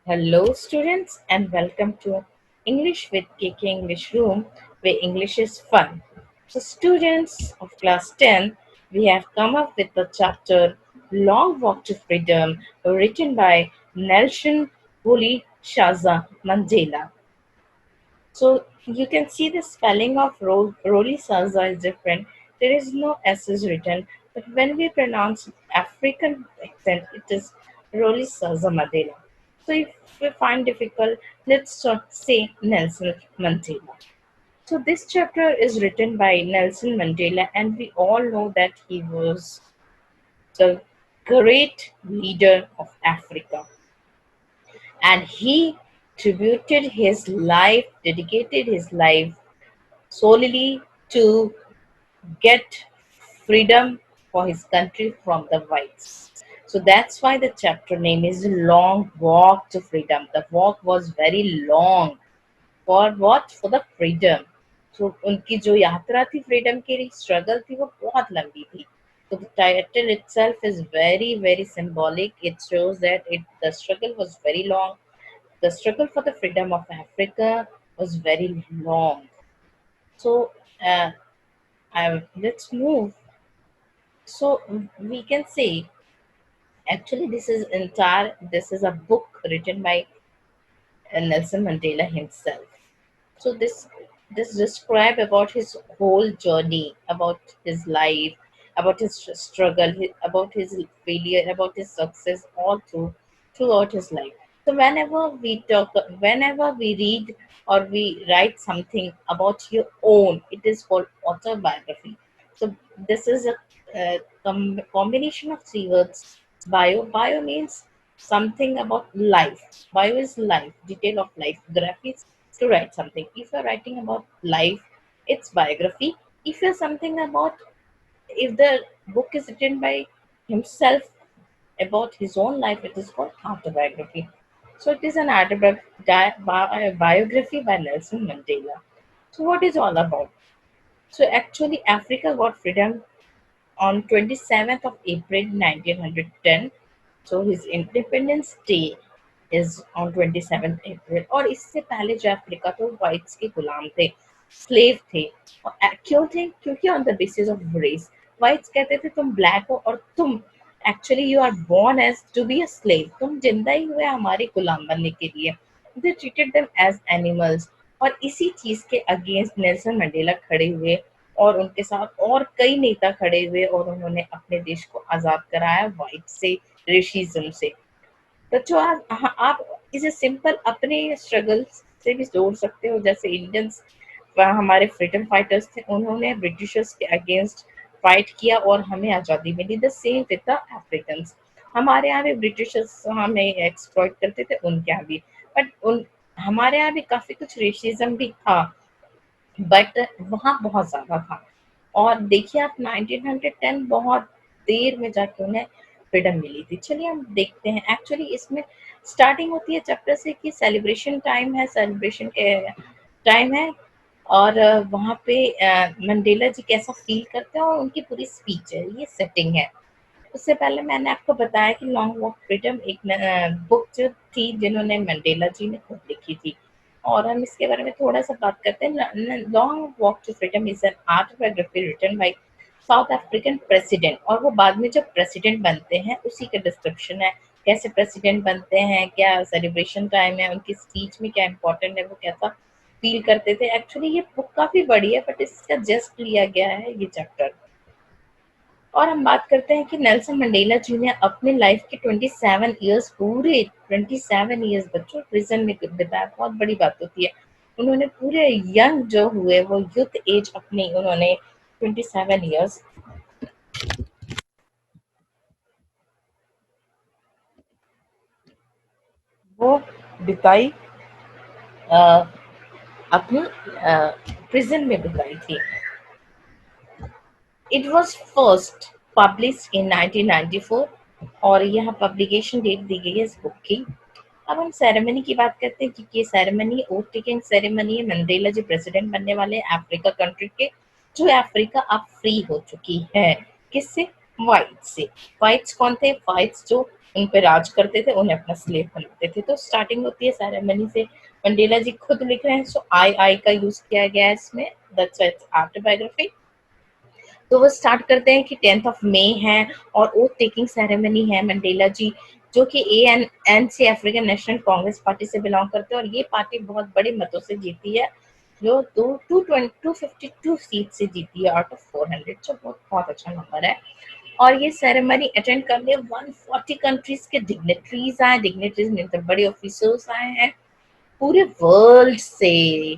Hello, students, and welcome to English with KK English Room, where English is fun. So, students of class 10, we have come up with the chapter Long Walk to Freedom, written by Nelson Woolley Shaza Mandela. So, you can see the spelling of Roli Shaza is different. There is no S is written, but when we pronounce African accent, it is Roli Shaza Mandela. So if we find difficult, let's say Nelson Mandela. So this chapter is written by Nelson Mandela, and we all know that he was the great leader of Africa, and he dedicated his life solely to get freedom for his country from the whites. So that's why the chapter name is Long Walk to Freedom. The walk was very long. For what? For the freedom. So उनकी जो यात्रा थी freedom के लिए struggle थी वो बहुत लंबी थी. So the title itself is very symbolic. It shows that the struggle was very long. The struggle for the freedom of Africa was very long. So uh, let's move. So we can say actually this is a book written by Nelson Mandela himself. So this describe about his whole journey, about his life, about his struggle, about his failure, about his success, all throughout his life. So whenever we read or we write something about your own, it is called autobiography. So this is a combination of three words. Bio means something about life. Bio is life, detail of life. Graphy is to write something. If you're writing about life, it's biography. If you're something about, if the book is written by himself about his own life, it is called autobiography. So it is an biography by Nelson Mandela. So what is all about? So actually, Africa got freedom on 27th of April 1910. So his Independence Day is on 27th April. और इससे पहले जो Africa थे वो whites के गुलाम थे, slave थे. और क्यों थे? क्योंकि on the basis of race whites कहते थे तुम ब्लैक हो और तुम actually you are born as to be a slave, तुम जिंदा ही हुए हमारे गुलाम बनने के लिए. They treated them as animals. और इसी चीज के अगेंस्ट नेल्सन मंडेला खड़े हुए और उनके साथ और कई नेता खड़े हुए और उन्होंने अपने देश को आजाद कराया वाइट से, रेशिज्म से. तो जो आप इसे सिंपल अपने स्ट्रगल से भी जोड़ सकते हो. जैसे इंडियंस हमारे फ्रीडम फाइटर्स थे, उन्होंने ब्रिटिशर्स के अगेंस्ट फाइट किया और हमें आज़ादी मिली. The same with the Africans. हमारे यहाँ भी ब्रिटिशर्स हमें एक्सप्लॉइट करते थे, उनके यहाँ भी. बट उन हमारे यहाँ भी काफ़ी कुछ रेशिज्म भी था, बट वहाँ बहुत ज़्यादा था. और देखिए आप 1910 बहुत देर में जाके उन्हें फ्रीडम मिली थी. चलिए हम देखते हैं. एक्चुअली इसमें स्टार्टिंग होती है चैप्टर से कि सेलिब्रेशन टाइम है, सेलिब्रेशन के टाइम है. और वहाँ पे मंडेला जी कैसा फील करते हैं और उनकी पूरी स्पीच है, ये सेटिंग है. उससे पहले मैंने आपको बताया कि लॉन्ग वॉक फ्रीडम एक बुक जो थी जिन्होंने मंडेला जी ने खुद लिखी थी, और हम इसके बारे में थोड़ा सा बात करते हैं. Long Walk to Freedom is an autobiography written by South African president. और वो बाद में जब प्रेसिडेंट बनते हैं उसी का डिस्क्रिप्शन है, कैसे प्रेसिडेंट बनते हैं, क्या सेलिब्रेशन टाइम है, उनकी स्पीच में क्या इंपॉर्टेंट है, वो कैसा फील करते थे. एक्चुअली ये बुक काफी बड़ी है, बट इसका जस्ट लिया गया है ये चैप्टर. और हम बात करते हैं कि नेल्सन मंडेला जी ने अपने लाइफ के 27 ईयर्स, पूरे 27 ईयर्स बच्चों प्रिजन में बिताया. बहुत बड़ी बात होती है. उन्होंने पूरे यंग जो हुए वो यूथ एज अपनी उन्होंने 27 ईयर्स वो बिताई, अ, अपनी प्रिजन में बिताई थी. It was first publish in 1994 और यहाँ पब्लिकेशन डेट दी गई है इस बुक की. अब हम सेरेमनी की बात करते हैं क्योंकि ये सेरेमनी ओथ टेकिंग सेरेमनी है. मंडेला जी प्रेसिडेंट बनने वाले हैं अफ्रीका कंट्री के, जो अफ्रीका अब फ्री हो चुकी है. किससे? व्हाइट से। व्हाइट्स कौन थे? व्हाइट्स जो उन पे राज करते थे, उन्हें अपना स्लेव बनाते थे। तो स्टार्टिंग होती है सेरेमनी से। मंडेला जी खुद लिख रहे हैं, सो आई का यूज किया गया है इसमें, दैट्स इट्स ऑटोबायोग्राफी। तो वो स्टार्ट करते हैं कि 10 है और ओथ टेकिंग सेरेमनी है। मंडेला जी जो कि एन से अफ्रीकन नेशनल कांग्रेस पार्टी से बिलोंग करते हैं, और ये पार्टी बहुत बड़े मतों से जीती है, जो 252 सीट से जीती है आउट ऑफ 400, जो बहुत बहुत अच्छा नंबर है। और ये सेरेमनी अटेंड करने 140 कंट्रीज के डिग्नेटरीज आए, डिग्नेटरीज मतलब बड़े ऑफिसर्स आए हैं पूरे वर्ल्ड से।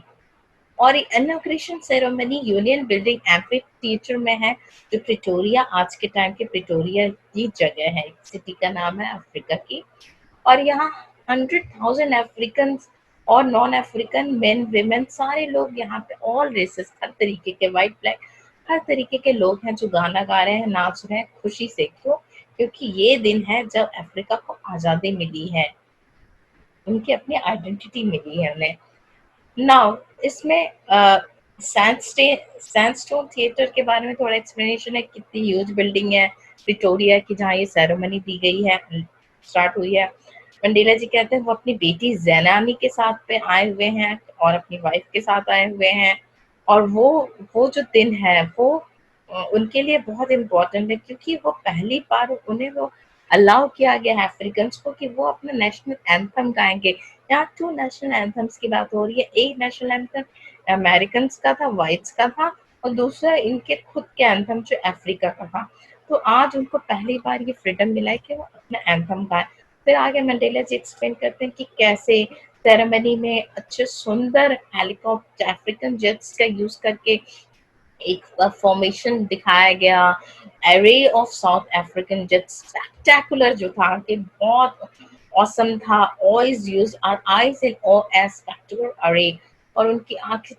और inauguration ceremony union building amphi theatre में है, जो प्रिटोरिया, आज के टाइम के प्रिटोरिया की जगह है, सिटी का नाम है अफ्रीका की। और यहाँ 100,000 अफ्रीकन और नॉन अफ्रीकन मेन विमेन सारे लोग यहाँ पे, ऑल रेसेस, हर तरीके के, वाइट ब्लैक हर तरीके के लोग हैं जो गाना गा रहे हैं, नाच रहे हैं खुशी से। क्यों? क्योंकि ये दिन है जब अफ्रीका को आज़ादी मिली है, उनकी अपनी आइडेंटिटी मिली है उन्हें। नाउ इसमें सैंडस्टोन थिएटर के बारे में थोड़ा एक्सप्लेनेशन है। कितनी ह्यूज बिल्डिंग है विक्टोरिया की, जहाँ ये सेरेमनी दी गई है, स्टार्ट हुई है। मंडेला जी कहते हैं वो अपनी बेटी जैनानी के साथ पे आए हुए हैं और अपनी वाइफ के साथ आए हुए हैं। और वो जो दिन है वो उनके लिए बहुत इम्पोर्टेंट है, क्योंकि वो पहली बार उन्हें वो अलाउ किया गया है अफ्रीकन को कि वो अपना नेशनल एंथम गाएंगे। यहाँ 2 नेशनल एंथम्स की बात हो रही है। एक नेशनल एंथम अमेरिकन का था, व्हाइट्स का था, और दूसरा इनके खुद के एंथम जो अफ्रीका का था। तो आज उनको पहली बार ये फ्रीडम मिला है कि वो अपना एंथम गाएं। फिर आगे मंडेला जी एक्सप्लेन करते हैं कि कैसे सेरेमनी में अच्छे सुंदर हेलीकॉप्टर, अफ्रीकन जेट्स का यूज करके एक फॉर्मेशन दिखाया गया, array of South African jet, spectacular जो था कि बहुत औसम था। ऑयज यूज आर आईज इन ओ एस स्पेक्टेकुलर अरे, और उनकी आंखें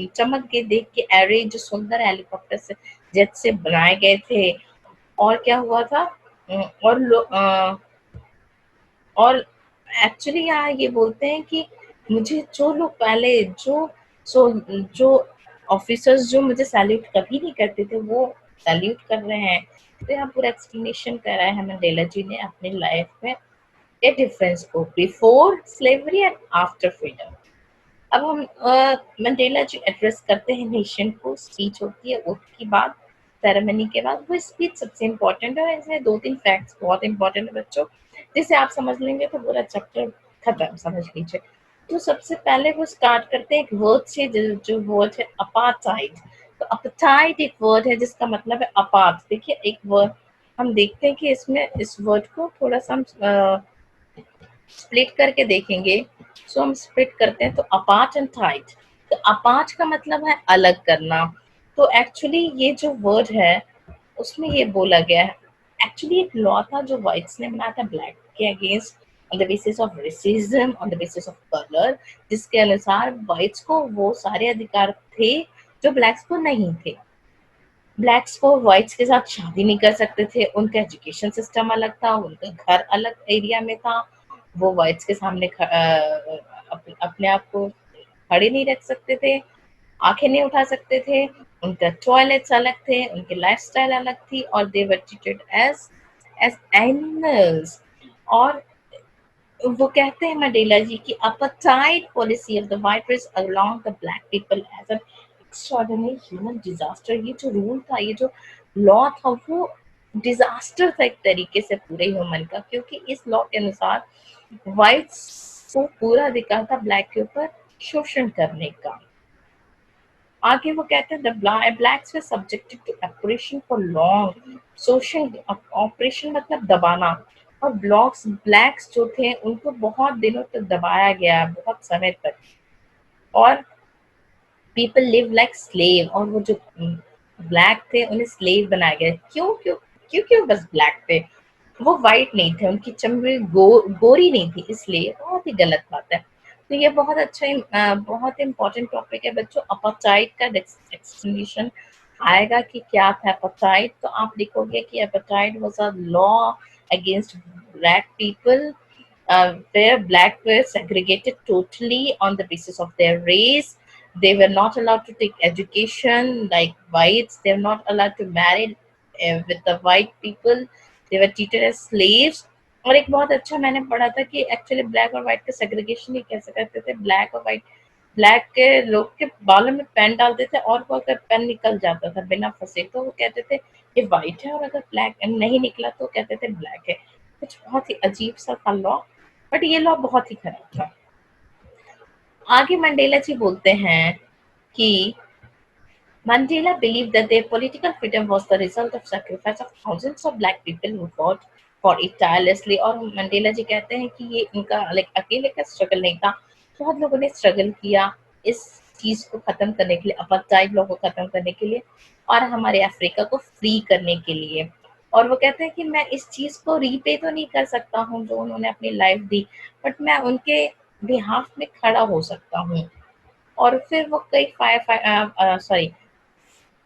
चमक के देख के एरे जो सुंदर हेलीकॉप्टर से, जेट से बनाए गए थे। और क्या हुआ था? और और एक्चुअली यहाँ ये बोलते हैं कि मुझे जो लोग पहले सो जो ऑफिसर्स जो मुझे सैल्यूट कभी नहीं करते थे, वो सैल्यूट कर रहे हैं। तो यहाँ पूरा एक्सप्लेनेशन करा है मंडेला जी ने अपनी लाइफ में, ए डिफरेंस को before slavery and after freedom. अब हम मंडेला जी एड्रेस करते हैं नेशन को, स्पीच होती है ओथ की बाद, सेरेमनी के बाद। वो स्पीच सबसे इम्पोर्टेंट है, इसमें 2-3 फैक्ट्स बहुत इंपॉर्टेंट है बच्चों, जिसे आप समझ लेंगे तो पूरा चैप्टर खत्म, समझ लीजिए। तो सबसे पहले वो स्टार्ट करते हैं एक वर्ड से, जो वर्ड है अपार्थाइड। तो अपार्थाइड एक वर्ड है जिसका मतलब है अपार्थ। देखिए एक वर्ड हम देखते हैं कि इसमें इस वर्ड को थोड़ा सा हम स्प्लिट करके देखेंगे। सो हम स्प्लिट करते हैं तो अपार्ट एंड थाइट। तो अपार्ट का मतलब है अलग करना। तो एक्चुअली ये जो वर्ड है उसमें ये बोला गया है, एक्चुअली एक लॉ था जो व्हाइट्स ने बनाया था ब्लैक के against, on the basis of racism, on the basis of colour, जिसके अनुसार व्हाइट्स को वो सारे अधिकार थे जो ब्लैक्स को नहीं थे। ब्लैक्स को व्हाइट्स के साथ शादी नहीं कर सकते थे, उनका एजुकेशन सिस्टम अलग था, उनका घर अलग एरिया में था, वो व्हाइट्स के सामने अपने आप को खड़े नहीं रख सकते थे, आंखें नहीं उठा सकते थे, उनका टॉयलेट्स अलग थे, उनकी लाइफस्टाइल अलग थी, और दे वर ट्रीटेड एज एनिमल्स। और वो कहते हैं मंडेला जी की apartheid policy of the white race along the black people as an extraordinary human disaster। ये जो रूल था, ये जो लॉ था, वो डिजास्टर था एक तरीके से पूरे ह्यूमन का, क्योंकि इस लॉ के अनुसार व्हाइट्स को पूरा अधिकार था ब्लैक के ऊपर शोषण करने का। आगे वो कहते हैं the blacks were subjected to oppression for long, social oppression मतलब दबाना, और ब्लैक्स जो थे उनको बहुत दिनों तक दबाया गया, बहुत समय तक। और पीपल लिव लाइक स्लेव, और वो जो ब्लैक थे उन्हें स्लेव बनाया गया। क्यों क्यों? क्योंकि वो बस ब्लैक थे, वो वाइट नहीं थे, उनकी चमड़ी गोरी नहीं थी, इसलिए बहुत ही गलत बात है। तो ये बहुत अच्छा बहुत इम्पोर्टेंट टॉपिक है बच्चों। अपार्थाइड का एक्सप्लेनेशन आएगा कि क्या था अपार्थाइड, तो आप लिखोगे कि apartheid was a law against black people, where black were segregated totally on the basis of their race. They were not allowed to take education like whites. They were not allowed to marry with the white people, they were treated as slaves. और एक बहुत अच्छा मैंने पढ़ा था कि actually black और white का सेग्रीगेशन ही कैसे करते थे, ब्लैक और व्हाइट, ब्लैक के लोग के बालों में पेन डालते थे और वो अगर पेन निकल जाता था बिना फंसे तो वो कहते थे ये व्हाइट है, और अगर ब्लैक नहीं निकला तो कहते थे ब्लैक है। कुछ बहुत ही अजीब सा था लॉ, बट ये लॉ बहुत ही खराब था। आगे मंडेला जी बोलते हैं कि Mandela believed that their political freedom was the result of sacrifice of thousands of black people who fought for it tirelessly। और मंडेला जी कहते हैं कि ये इनका लाइक अकेले का स्ट्रगल नहीं था, बहुत लोगों ने स्ट्रगल किया इस चीज को खत्म करने के लिए, अपार्टाइड लॉ को खत्म करने के लिए और हमारे अफ्रीका को फ्री करने के लिए। और वो कहते हैं कि मैं इस चीज को रीपे तो नहीं कर सकता हूँ जो उन्होंने अपनी लाइफ दी, बट मैं उनके बिहाफ में खड़ा हो सकता हूँ। और फिर वो कई सॉरी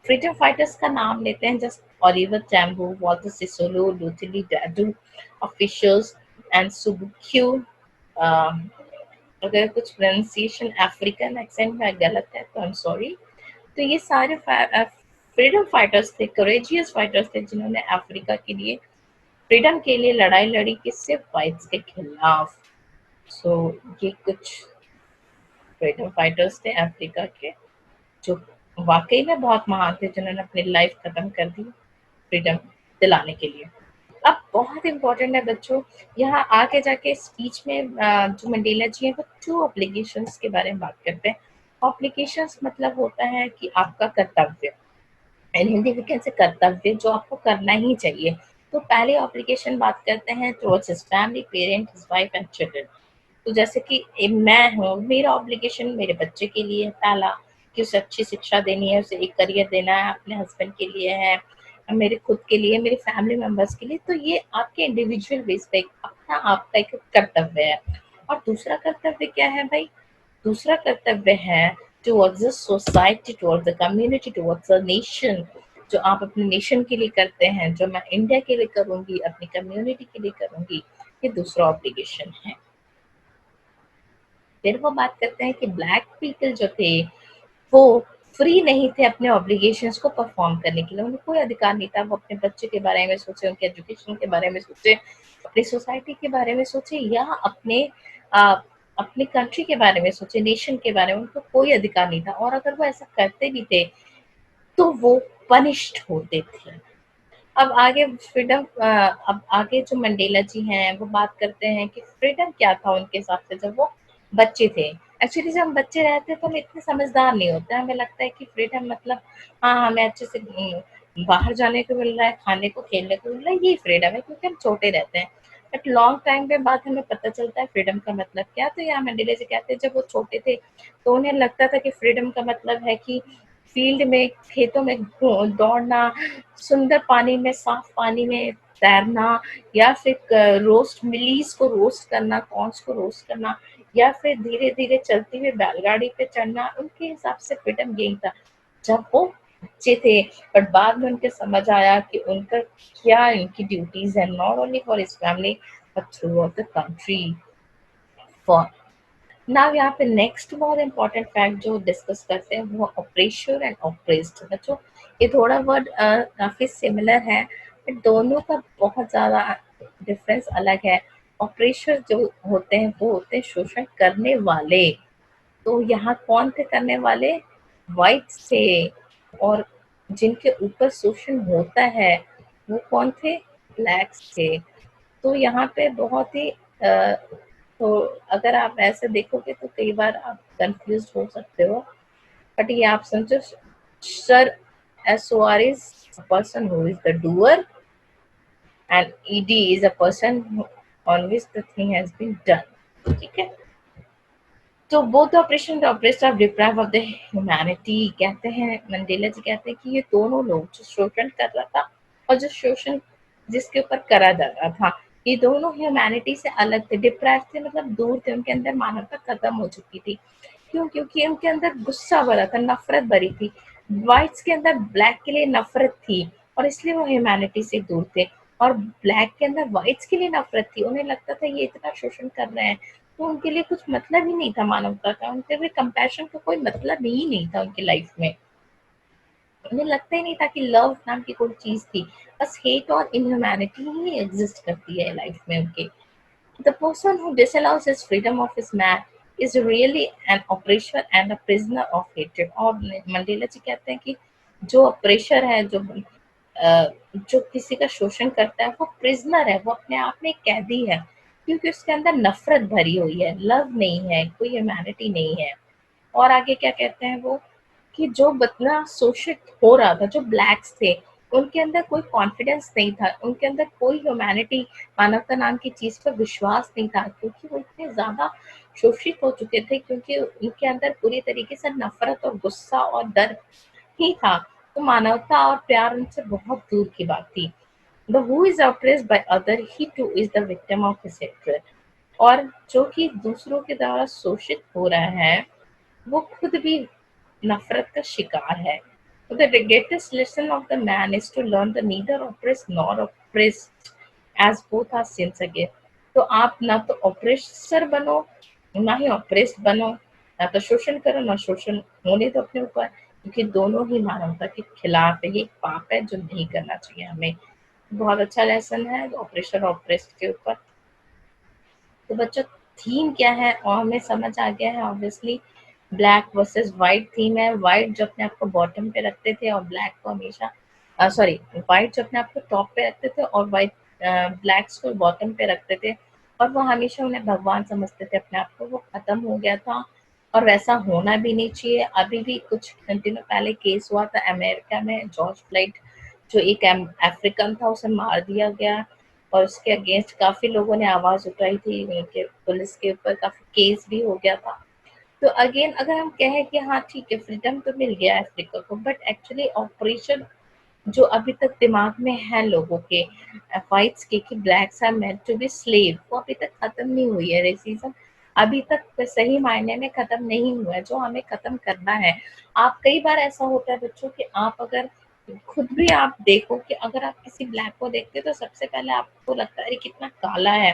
फ्रीडम फाइटर्स का नाम लेते हैं, just Oliver Tambo, Walter Sisulu, Luthuli डैडू, ऑफिशियल्स एंड सुबुक्यू। अगर कुछ प्रोनाउंसिएशन अफ्रीकन एक्सेंट में गलत है तो आई एम सॉरी। तो ये सारे फ्रीडम फाइटर्स थे, करेजियस फाइटर्स थे, जिन्होंने अफ्रीका के लिए, फ्रीडम के लिए लड़ाई लड़ी, किससे? वाइट्स के खिलाफ। सो ये कुछ फ्रीडम फाइटर्स थे अफ्रीका के, जो वाकई में बहुत महान थे, जिन्होंने अपनी लाइफ खत्म कर दी फ्रीडम दिलाने के लिए। अब बहुत इम्पोर्टेंट है बच्चों, यहाँ आके जाके स्पीच में जो मंडेला जी हैं वो 2 ऑब्लिगेशंस के बारे में बात करते हैं। ऑब्लिगेशंस मतलब होता है कि आपका कर्तव्य, एंड हिंदी में कैसे कर्तव्य, जो आपको करना ही चाहिए। तो पहले ऑब्लिगेशन बात करते हैं towards his family, parent, his wife and children. तो जैसे कि मैं हूँ, मेरा ऑब्लिगेशन मेरे बच्चे के लिए है पहला, कि उसे अच्छी शिक्षा देनी है, उसे एक करियर देना है, अपने हस्बैंड के लिए है, मेरे खुद के लिए, मेरे फैमिली मेंबर्स के लिए। तो ये आपके इंडिविजुअल बेस पे अपना आपका एक कर्तव्य है। और दूसरा कर्तव्य क्या है भाई? दूसरा कर्तव्य है towards the society, towards the community, towards the nation. जो आप अपने नेशन के लिए करते हैं, जो मैं इंडिया के लिए करूंगी, अपनी कम्युनिटी के लिए करूंगी, ये दूसरा ऑब्लिगेशन है। फिर वो बात करते हैं कि ब्लैक पीपल जो थे वो फ्री नहीं थे अपने ऑब्लिगेशंस को परफॉर्म करने के लिए, उन्हें कोई अधिकार नहीं था। वो अपने बच्चे के बारे में सोचे, उनके एजुकेशन के बारे में सोचे, अपनी सोसाइटी के बारे में सोचे, या आ, अपनी कंट्री के बारे में सोचे, नेशन के बारे में उनको कोई अधिकार नहीं था। और अगर वो ऐसा करते भी थे तो वो पनिश्ड होते थे। अब आगे फ्रीडम, अब आगे जो मंडेला जी हैं वो बात करते हैं कि फ्रीडम क्या था उनके हिसाब से जब वो बच्चे थे। एक्चुअली जब हम बच्चे रहते हैं तो हम इतने समझदार नहीं होते, हमें लगता है कि फ्रीडम मतलब हाँ हमें अच्छे से बाहर जाने को मिल रहा है, खाने को, खेलने को मिल रहा है, ये फ्रीडम है, क्योंकि हम छोटे रहते हैं। बट लॉन्ग टाइम के बाद हमें पता चलता है फ्रीडम का मतलब क्या। तो यहाँ मंडेला जी कहते हैं जब वो छोटे थे तो उन्हें लगता था कि फ्रीडम का मतलब है कि फील्ड में, खेतों में दौड़ना, सुंदर पानी में, साफ पानी में तैरना, या फिर रोस्ट मिलीज को रोस्ट करना, कॉर्न्स को रोस्ट करना, या फिर धीरे धीरे चलती हुई बैलगाड़ी पे चढ़ना। उनके हिसाब से फ्रीडम यही था जब वो बच्चे थे। बट बाद में उनके समझ आया कि उनका क्या, इनकी ड्यूटीज है, not only for his family but through out the country. For now यहाँ पे नेक्स्ट बहुत इंपॉर्टेंट फैक्ट जो डिस्कस करते हैं वो ऑपरेशन एंड ऑपरेस्ड। बच्चों ये थोड़ा वर्ड काफी सिमिलर है, बट दोनों का बहुत ज्यादा डिफरेंस अलग है। ऑपरेशन जो होते हैं वो होते हैं शोषण करने वाले। तो यहाँ कौन थे करने वाले? वाइट्स थे। और जिनके ऊपर शोषण होता है वो कौन थे? ब्लैक्स थे। तो यहाँ पे बहुत ही तो अगर आप ऐसे देखोगे तो कई बार आप कंफ्यूज हो सकते हो, बट ये आप समझो, sir SOR is a person who is the doer and ED is a person on which the thing has been done। ठीक है, तो both operation the operation of deprive of the humanity. कहते हैं Mandela जी कहते हैं कि ये दोनों लोग, जो शोषण कर रहा था और जो शोषण जिसके ऊपर करा जा रहा था, ये दोनों ह्यूमैनिटी से अलग थे, डिप्राइव थे, मतलब दूर थे, उनके अंदर मानवता खत्म हो चुकी थी। क्यों? क्योंकि उनके अंदर गुस्सा भरा था, नफरत भरी थी। व्हाइट्स के अंदर ब्लैक के लिए नफरत थी और इसलिए वो ह्यूमैनिटी से दूर थे। और ब्लैक के अंदर व्हाइट्स के लिए नफरत थी, उन्हें लगता था ये इतना शोषण कर रहे हैं, तो उनके लिए कुछ मतलब ही नहीं था मानवता का, उनके लिए कंपैशन का कोई मतलब ही नहीं था उनकी लाइफ में। उन्हें लगता ही नहीं था कि लव नाम की कोई चीज थी। बस हेट और इनह्यूमैनिटी ही एग्जिस्ट करती है लाइफ में उनके। The person who disallows his freedom of his man is really an oppressor and a prisoner of hatred। और मंडेला जी कहते हैं कि जो ऑपरेशर है, जो किसी का शोषण करता है, वो प्रिजनर है, वो अपने आप में एक कैदी है, क्योंकि उसके अंदर नफरत भरी हुई है, लव नहीं है, कोई ह्यूमैनिटी नहीं है। और आगे क्या कहते हैं वो, कि जो बदला शोषित हो रहा था, जो ब्लैक्स थे, उनके अंदर कोई कॉन्फिडेंस नहीं था, उनके अंदर कोई ह्यूमैनिटी, मानवता नाम की चीज पर विश्वास नहीं था, क्योंकि वो इतने ज्यादा शोषित हो चुके थे, क्योंकि उनके अंदर पूरी तरीके से नफरत और गुस्सा और डर ही था। तो मानवता और प्यार उनसे बहुत दूर की बात थी। The who is oppressed by other, he too is the victim of his hatred। और जो कि दूसरों के द्वारा शोषित हो रहा है, वो खुद भी नफरत का शिकार है। तो the greatest lesson of the man is to learn the neither oppressed nor oppressed as both are sins again। तो आप ना तो ऑपरेसर बनो, ना ही ऑपरेस्ड बनो, ना तो शोषण करो, ना शोषण होने दो अपने ऊपर, क्योंकि दोनों ही मानवता के खिलाफ है। ये एक पाप है जो नहीं करना चाहिए हमें। बहुत अच्छा लेसन है ऑपरेशन और ऑपरेस्ट के ऊपर। तो बच्चों, थीम क्या है और हमें समझ आ गया है obviously. Black versus white theme है। व्हाइट जो अपने आप को बॉटम पे रखते थे और ब्लैक को हमेशा सॉरी, व्हाइट जो अपने आप को टॉप पे रखते थे और व्हाइट ब्लैक्स को बॉटम पे रखते थे, और वो हमेशा उन्हें भगवान समझते थे अपने आप को। वो खत्म हो गया था और वैसा होना भी नहीं चाहिए। अभी भी कुछ दिनों पहले केस हुआ था अमेरिका में, जॉर्ज फ्लाइड जो एक अफ्रीकन था, उसे मार दिया गया, और उसके अगेंस्ट काफी लोगों ने आवाज उठाई थी, उनके पुलिस के ऊपर काफी केस भी हो गया था। तो अगेन अगर हम कहें कि हाँ ठीक है, फ्रीडम तो मिल गया है अफ्रीका को, बट एक्चुअली ऑपरेशन जो अभी तक दिमाग में है लोगों के, व्हाइट्स के, कि blacks are meant to be slave, वो अभी तक खत्म नहीं हुई है। रेसिज्म अभी तक सही मायने में खत्म नहीं हुआ है, जो हमें खत्म करना है। आप कई बार ऐसा होता है बच्चों कि आप अगर खुद भी आप देखो कि अगर आप किसी ब्लैक को देखते हो तो सबसे पहले आपको लगता है अरे कितना काला है,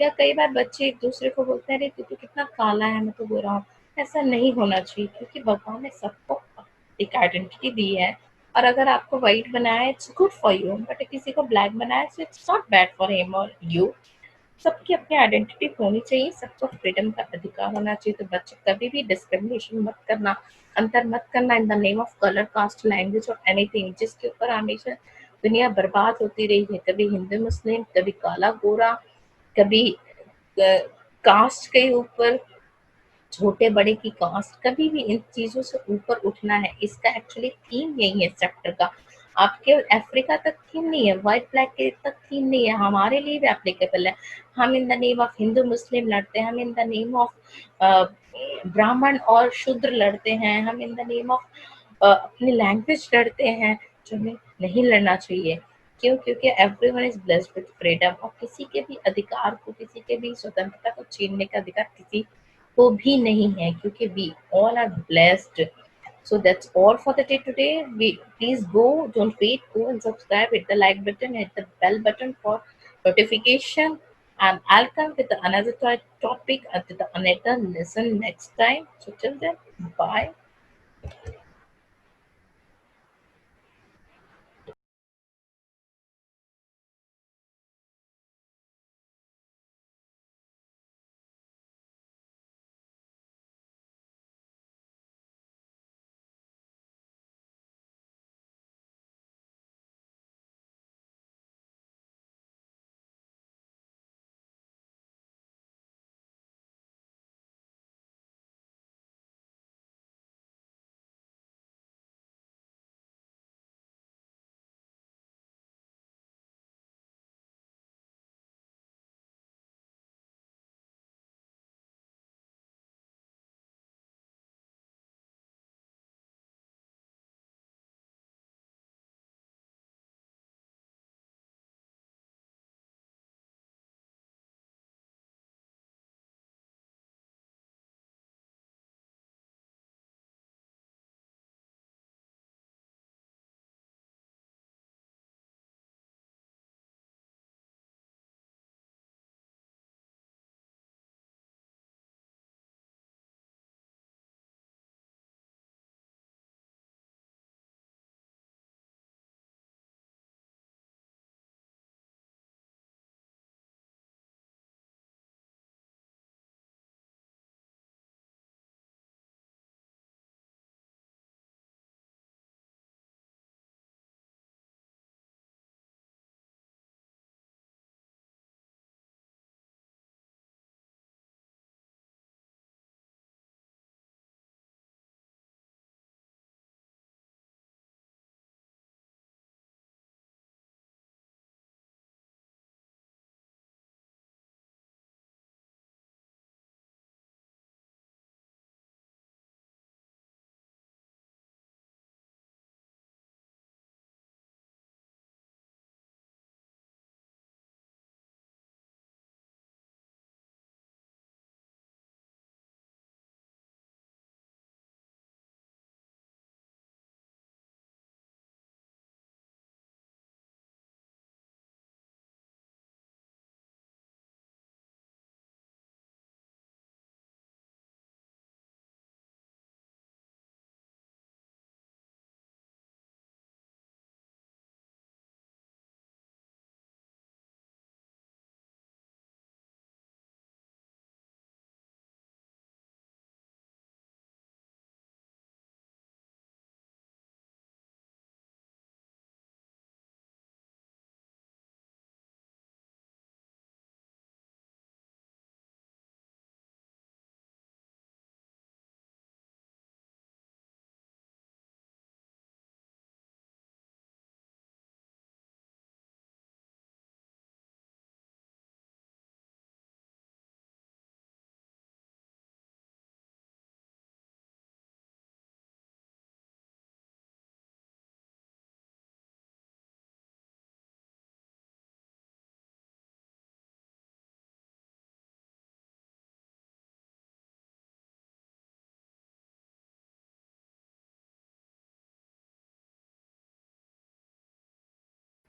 या कई बार बच्चे एक दूसरे को बोलते हैं अरे तू तो कितना काला है, मैं तो गोरा हूँ। ऐसा नहीं होना चाहिए, क्योंकि भगवान ने सबको एक आइडेंटिटी दी है। और अगर आपको व्हाइट बनाया it's good for you, but किसी को ब्लैक बनाया so it's not bad for him और यू। सबकी अपनी आइडेंटिटी होनी चाहिए, सबको फ्रीडम का अधिकार होना चाहिए। तो बच्चे कभी भी डिस्क्रिमिनेशन मत करना, अंतर मत करना in the name of colour, caste, language और एनीथिंग, जिसके ऊपर हमेशा दुनिया बर्बाद होती रही है। कभी हिंदू मुस्लिम, कभी काला गोरा, कभी कास्ट के ऊपर छोटे बड़े की कास्ट, कभी भी इन चीजों से ऊपर उठना है। इसका एक्चुअली थीम यही है चैप्टर का। आपके अफ्रीका तक थीम नहीं है, व्हाइट ब्लैक के तक थीम नहीं है, हमारे लिए भी एप्लीकेबल है। हम इन द नेम ऑफ हिंदू मुस्लिम लड़ते हैं, हम इन द नेम ऑफ ब्राह्मण और शूद्र लड़ते हैं, हम इन द नेम ऑफ अपनी लैंग्वेज लड़ते हैं, जो हमें नहीं लड़ना चाहिए। क्यों? क्योंकि everyone is blessed with freedom, और किसी के भी अधिकार को, किसी के भी स्वतंत्रता को छीनने का अधिकार किसी को भी नहीं है, क्योंकि we all are blessed। So that's all for the day today। We please go, don't wait, go and subscribe, hit the like button, hit the bell button for notification, and I'll come with another topic, with another lesson next time. So till then, bye.